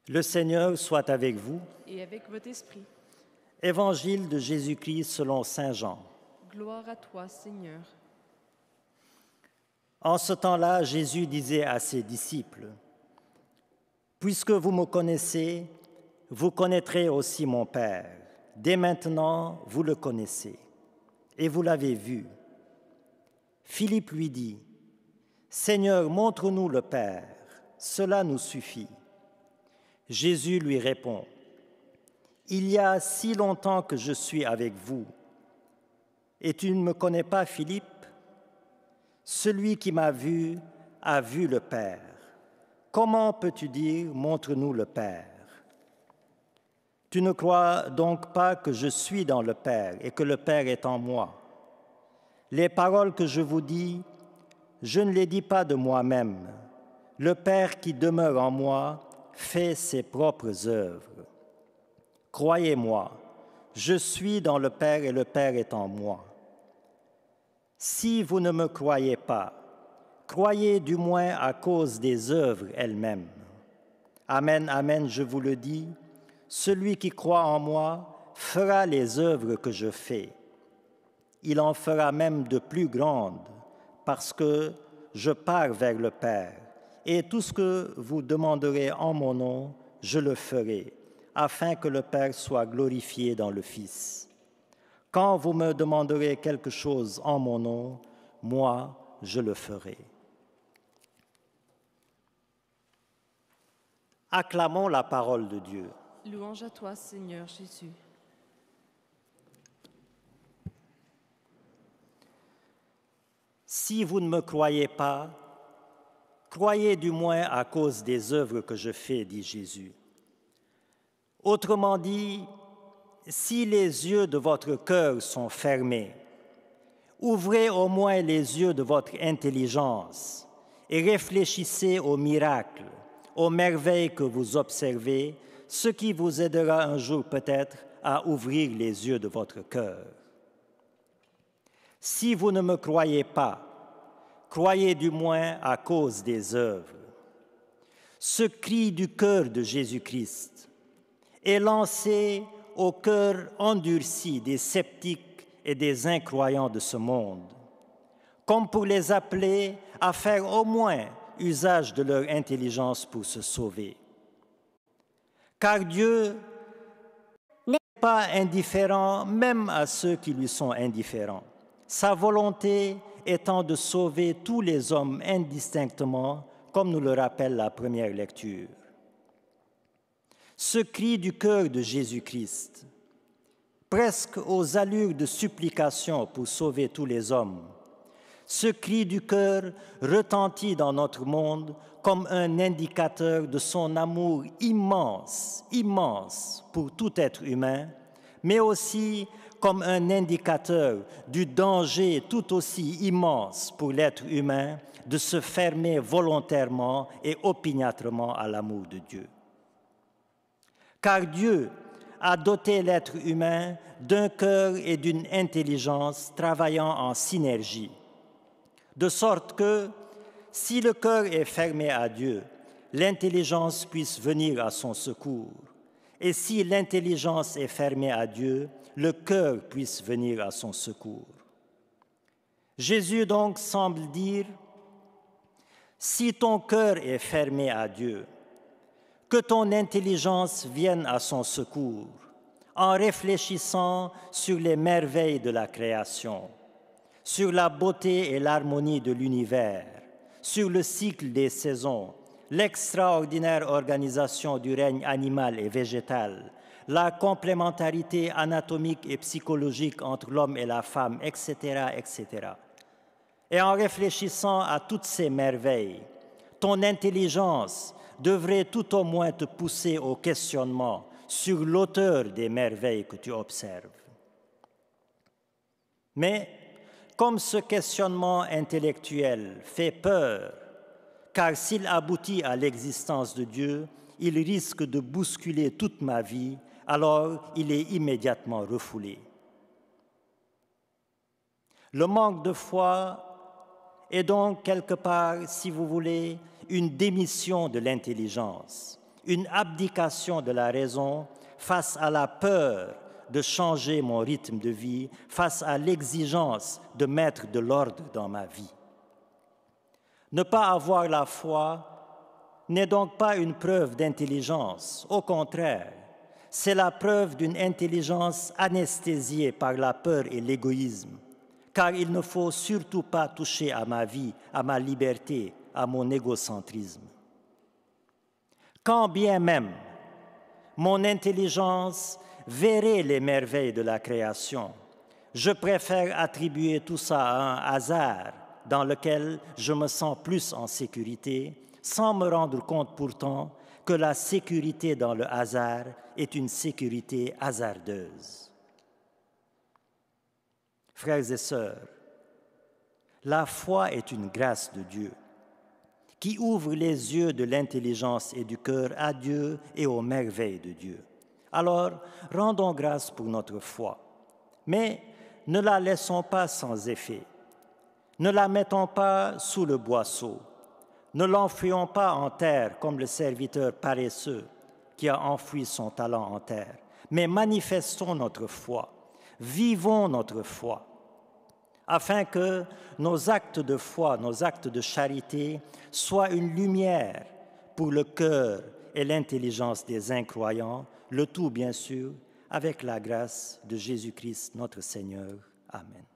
Le Seigneur soit avec vous. Et avec votre esprit. Évangile de Jésus-Christ selon saint Jean. Gloire à toi, Seigneur. En ce temps-là, Jésus disait à ses disciples, « Puisque vous me connaissez, vous connaîtrez aussi mon Père. Dès maintenant, vous le connaissez, et vous l'avez vu. » Philippe lui dit, « Seigneur, montre-nous le Père, cela nous suffit. » Jésus lui répond, « Il y a si longtemps que je suis avec vous, et tu ne me connais pas, Philippe? Celui qui m'a vu a vu le Père. Comment peux-tu dire, montre-nous le Père? Tu ne crois donc pas que je suis dans le Père et que le Père est en moi? Les paroles que je vous dis, je ne les dis pas de moi-même. Le Père qui demeure en moi fait ses propres œuvres. Croyez-moi, je suis dans le Père et le Père est en moi. Si vous ne me croyez pas, croyez du moins à cause des œuvres elles-mêmes. Amen, amen, je vous le dis, celui qui croit en moi fera les œuvres que je fais. Il en fera même de plus grandes, parce que je pars vers le Père, et tout ce que vous demanderez en mon nom, je le ferai, afin que le Père soit glorifié dans le Fils. Quand vous me demanderez quelque chose en mon nom, moi, je le ferai. Acclamons la parole de Dieu. Louange à toi, Seigneur Jésus. Si vous ne me croyez pas, croyez du moins à cause des œuvres que je fais, dit Jésus. Autrement dit, si les yeux de votre cœur sont fermés, ouvrez au moins les yeux de votre intelligence et réfléchissez aux miracles, aux merveilles que vous observez, ce qui vous aidera un jour peut-être à ouvrir les yeux de votre cœur. Si vous ne me croyez pas, croyez du moins à cause des œuvres. Ce cri du cœur de Jésus-Christ est lancé au cœur endurci des sceptiques et des incroyants de ce monde, comme pour les appeler à faire au moins usage de leur intelligence pour se sauver. Car Dieu n'est pas indifférent même à ceux qui lui sont indifférents. Sa volonté étant de sauver tous les hommes indistinctement, comme nous le rappelle la première lecture. Ce cri du cœur de Jésus-Christ, presque aux allures de supplication pour sauver tous les hommes, ce cri du cœur retentit dans notre monde comme un indicateur de son amour immense, immense pour tout être humain, mais aussi comme un indicateur du danger tout aussi immense pour l'être humain de se fermer volontairement et opiniâtrement à l'amour de Dieu. Car Dieu a doté l'être humain d'un cœur et d'une intelligence travaillant en synergie, de sorte que, si le cœur est fermé à Dieu, l'intelligence puisse venir à son secours, et si l'intelligence est fermée à Dieu, le cœur puisse venir à son secours. Jésus donc semble dire, si ton cœur est fermé à Dieu, que ton intelligence vienne à son secours en réfléchissant sur les merveilles de la création, sur la beauté et l'harmonie de l'univers, sur le cycle des saisons, l'extraordinaire organisation du règne animal et végétal, la complémentarité anatomique et psychologique entre l'homme et la femme, etc., etc. Et en réfléchissant à toutes ces merveilles, ton intelligence devrait tout au moins te pousser au questionnement sur l'auteur des merveilles que tu observes. Mais comme ce questionnement intellectuel fait peur, car s'il aboutit à l'existence de Dieu, il risque de bousculer toute ma vie, alors il est immédiatement refoulé. Le manque de foi est donc quelque part, si vous voulez, une démission de l'intelligence, une abdication de la raison face à la peur de changer mon rythme de vie, face à l'exigence de mettre de l'ordre dans ma vie. Ne pas avoir la foi n'est donc pas une preuve d'intelligence, au contraire, c'est la preuve d'une intelligence anesthésiée par la peur et l'égoïsme, car il ne faut surtout pas toucher à ma vie, à ma liberté, à mon égocentrisme. Quand bien même mon intelligence verrait les merveilles de la création, je préfère attribuer tout ça à un hasard dans lequel je me sens plus en sécurité, sans me rendre compte pourtant que la sécurité dans le hasard est une sécurité hasardeuse. Frères et sœurs, la foi est une grâce de Dieu qui ouvre les yeux de l'intelligence et du cœur à Dieu et aux merveilles de Dieu. Alors, rendons grâce pour notre foi, mais ne la laissons pas sans effet. Ne la mettons pas sous le boisseau. Ne l'enfouissons pas en terre comme le serviteur paresseux qui a enfoui son talent en terre, mais manifestons notre foi, vivons notre foi, afin que nos actes de foi, nos actes de charité soient une lumière pour le cœur et l'intelligence des incroyants, le tout bien sûr avec la grâce de Jésus-Christ notre Seigneur. Amen.